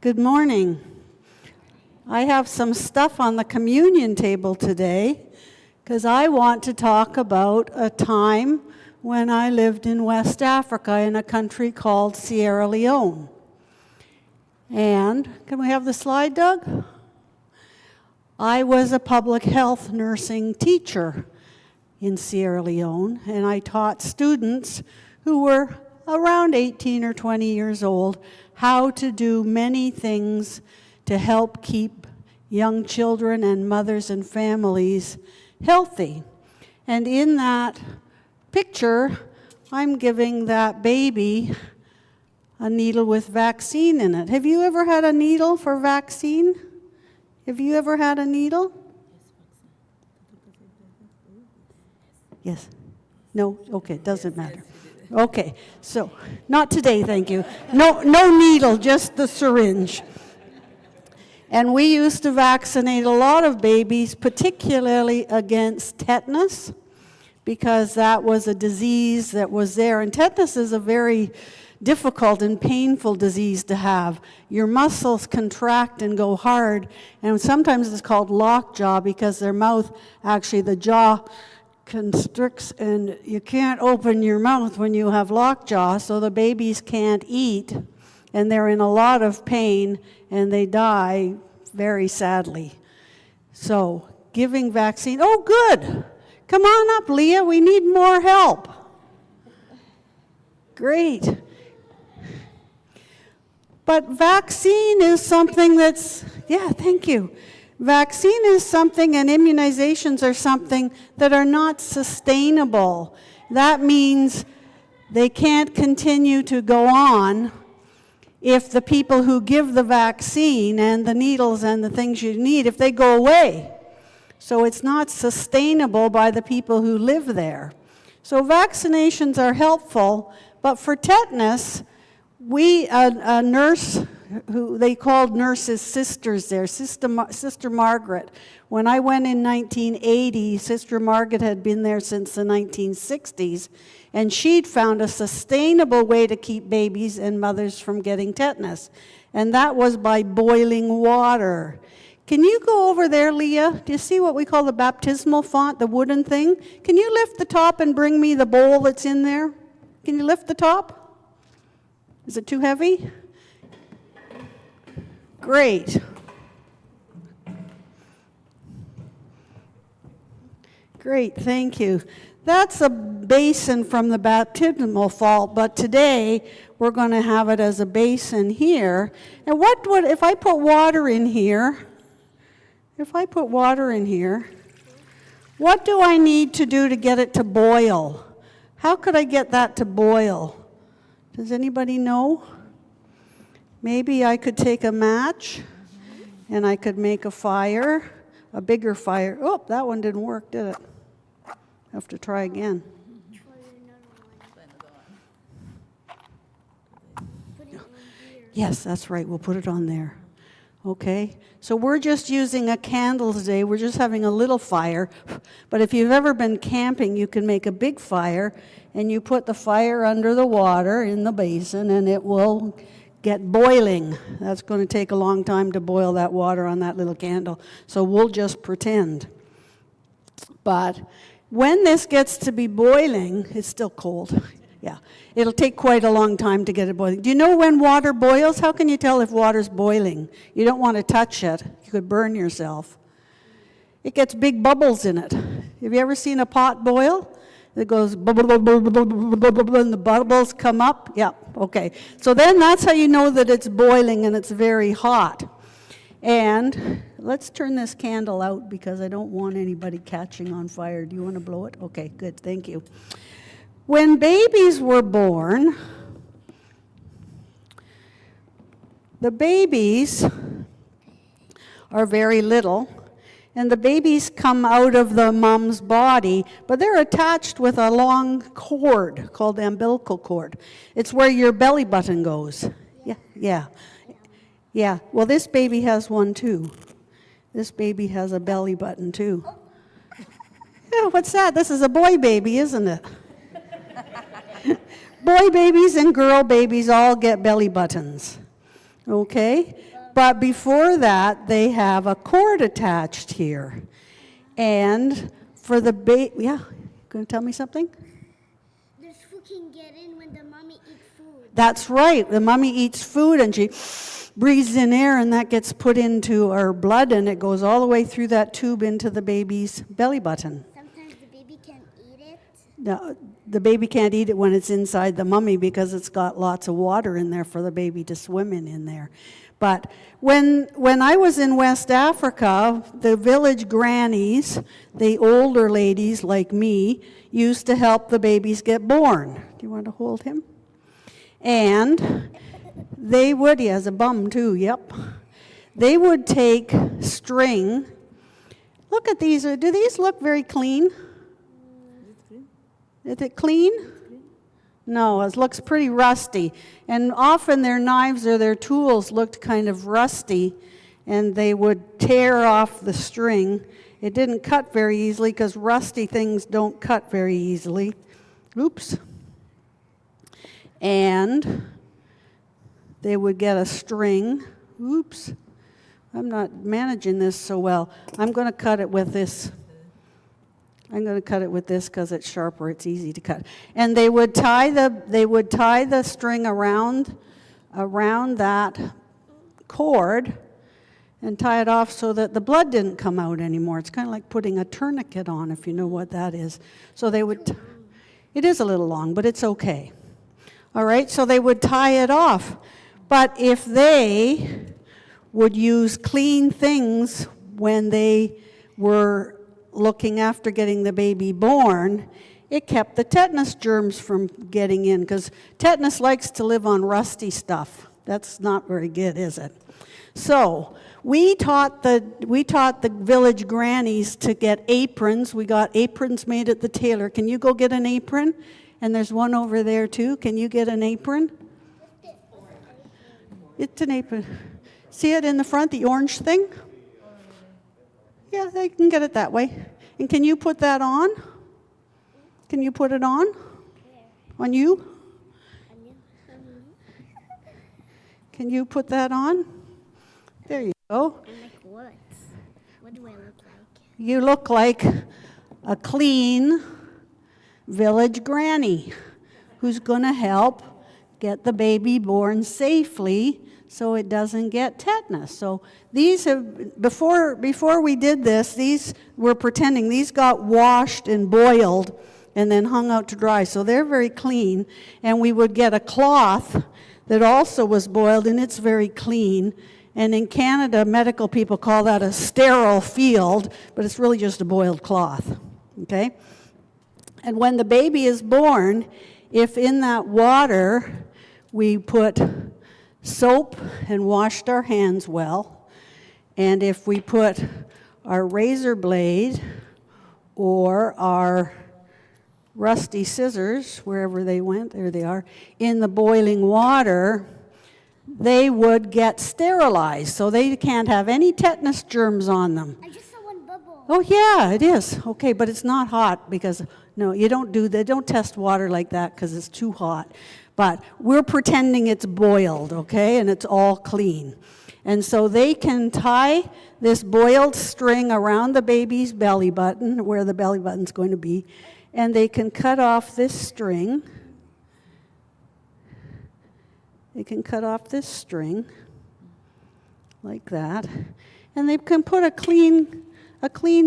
Good morning. I have some stuff on the communion table today because I want to talk about a time when I lived in West Africa in a country called Sierra Leone. And, can we have the slide, Doug? I was a public health nursing teacher in Sierra Leone, and I taught students who were around 18 or 20 years old how to do many things to help keep young children and mothers and families healthy. And in that picture, I'm giving that baby a needle with vaccine in it. Have you ever had a needle for vaccine? Have you ever had a needle? Yes. No? Okay, doesn't matter. Okay, so, not today, thank you. No needle, just the syringe. And we used to vaccinate a lot of babies, particularly against tetanus, because that was a disease that was there. And tetanus is a very difficult and painful disease to have. Your muscles contract and go hard, and sometimes it's called lockjaw because their mouth, actually the jaw constricts and you can't open your mouth when you have lockjaw, so the babies can't eat and they're in a lot of pain and they die very sadly. So giving vaccine, oh good, come on up Leah, we need more help. Great. But vaccine is something that's, thank you. Vaccine is something, and immunizations are something that are not sustainable. That means they can't continue to go on if the people who give the vaccine and the needles and the things you need, if they go away. So it's not sustainable by the people who live there. So vaccinations are helpful, but for tetanus, a nurse who they called nurses sisters there, Sister Margaret. When I went in 1980, Sister Margaret had been there since the 1960s, and she'd found a sustainable way to keep babies and mothers from getting tetanus, and that was by boiling water. Can you go over there, Leah? Do you see what we call the baptismal font, the wooden thing? Can you lift the top and bring me the bowl that's in there? Can you lift the top? Is it too heavy? Great. Great, thank you. That's a basin from the baptismal font, but today we're going to have it as a basin here. And what would, if I put water in here, what do I need to do to get it to boil? How could I get that to boil? Does anybody know? Maybe I could take a match and I could make a fire, a bigger fire. Oh, that one didn't work, did it? I have to try again. Yes, that's right. We'll put it on there. Okay. So we're just using a candle today. We're just having a little fire. But if you've ever been camping, you can make a big fire and you put the fire under the water in the basin and it will get boiling. That's going to take a long time to boil that water on that little candle. So we'll just pretend. But when this gets to be boiling, it's still cold. Yeah, it'll take quite a long time to get it boiling. Do you know when water boils? How can you tell if water's boiling? You don't want to touch it. You could burn yourself. It gets big bubbles in it. Have you ever seen a pot boil? It goes bubble, bubble, bubble, bubble, bubble, and the bubbles come up. Yeah, okay. So then that's how you know that it's boiling and it's very hot. And let's turn this candle out because I don't want anybody catching on fire. Do you want to blow it? Okay, good, thank you. When babies were born, the babies are very little. And the babies come out of the mom's body, but they're attached with a long cord called the umbilical cord. It's where your belly button goes. Yeah. Well, this baby has one too. This baby has a belly button too. Yeah, what's that? This is a boy baby, isn't it? Boy babies and girl babies all get belly buttons. Okay? But before that, they have a cord attached here. And for the baby, yeah, going to tell me something? This food can get in when the mommy eats food. That's right. The mommy eats food and she breathes in air, and that gets put into our blood, and it goes all the way through that tube into the baby's belly button. Sometimes the baby can't eat it. No, the baby can't eat it when it's inside the mummy because it's got lots of water in there for the baby to swim in there. But when I was in West Africa, the village grannies, the older ladies like me, used to help the babies get born. Do you want to hold him? And they would, he has a bum too, yep. They would take string. Look at these, do these look very clean? Is it clean? No, it looks pretty rusty. And often their knives or their tools looked kind of rusty, and they would tear off the string. It didn't cut very easily because rusty things don't cut very easily. Oops. And they would get a string. Oops. I'm not managing this so well. I'm going to cut it with this. I'm going to cut it with this because it's sharper. It's easy to cut. And they would tie the string around that cord and tie it off so that the blood didn't come out anymore. It's kind of like putting a tourniquet on, if you know what that is. So they would. It is a little long, but it's okay. All right. So they would tie it off. But if they would use clean things when they were looking after getting the baby born, it kept the tetanus germs from getting in, because tetanus likes to live on rusty stuff. That's not very good, is it? So we taught the village grannies to get aprons. We got aprons made at the tailor. Can you go get an apron? And there's one over there too. Can you get an apron? It's an apron. See it in the front, the orange thing? Yeah, they can get it that way. And can you put that on? Can you put it on? On you? Can you put that on? There you go. I'm like, what? What do I look like? You look like a clean village granny who's going to help get the baby born safely so it doesn't get tetanus. So these have, before we did this, these were pretending, these got washed and boiled and then hung out to dry. So they're very clean. And we would get a cloth that also was boiled, and it's very clean. And in Canada, medical people call that a sterile field, but it's really just a boiled cloth, okay? And when the baby is born, if in that water we put soap and washed our hands well, and if we put our razor blade or our rusty scissors, wherever they went, there they are, in the boiling water, they would get sterilized, so they can't have any tetanus germs on them. I just saw one bubble. Oh yeah, it is. Okay, but it's not hot because, no, you don't do that. Don't test water like that because it's too hot. But we're pretending it's boiled, okay, and it's all clean. And so they can tie this boiled string around the baby's belly button, where the belly button's going to be, and they can cut off this string. They can cut off this string like that, and they can put a clean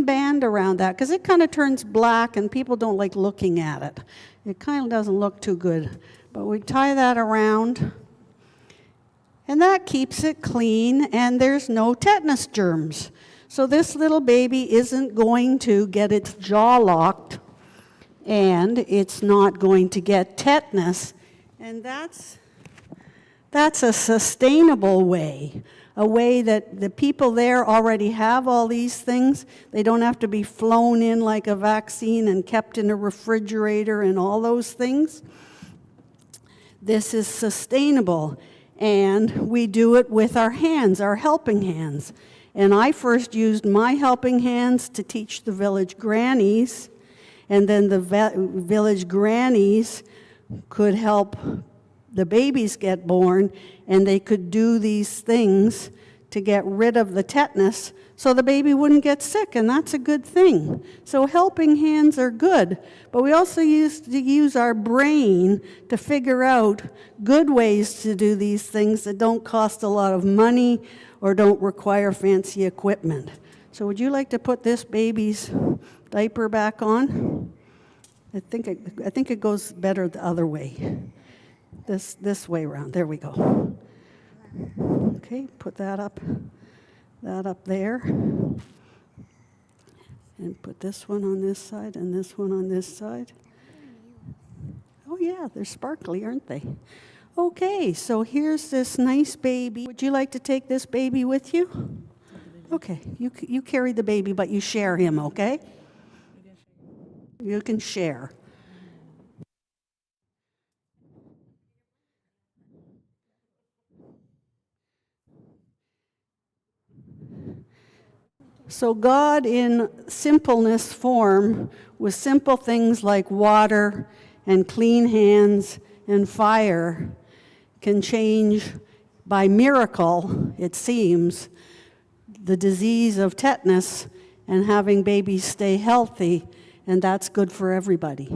band around that, because it kind of turns black and people don't like looking at it. It kind of doesn't look too good. But we tie that around, and that keeps it clean, and there's no tetanus germs. So this little baby isn't going to get its jaw locked, and it's not going to get tetanus. And that's a sustainable way, a way that the people there already have all these things. They don't have to be flown in like a vaccine and kept in a refrigerator and all those things. This is sustainable, and we do it with our hands, our helping hands. And I first used my helping hands to teach the village grannies, and then the village grannies could help the babies get born, and they could do these things to get rid of the tetanus so the baby wouldn't get sick, and that's a good thing. So helping hands are good, but we also used to use our brain to figure out good ways to do these things that don't cost a lot of money or don't require fancy equipment. So would you like to put this baby's diaper back on? I think it goes better the other way. This way around. There we go. Okay, put that up there. And put this one on this side and this one on this side. Oh yeah, they're sparkly, aren't they? Okay, so here's this nice baby. Would you like to take this baby with you? Okay, you carry the baby, but you share him, okay? You can share. So God in simpleness form, with simple things like water and clean hands and fire, can change by miracle, it seems, the disease of tetanus and having babies stay healthy, and that's good for everybody.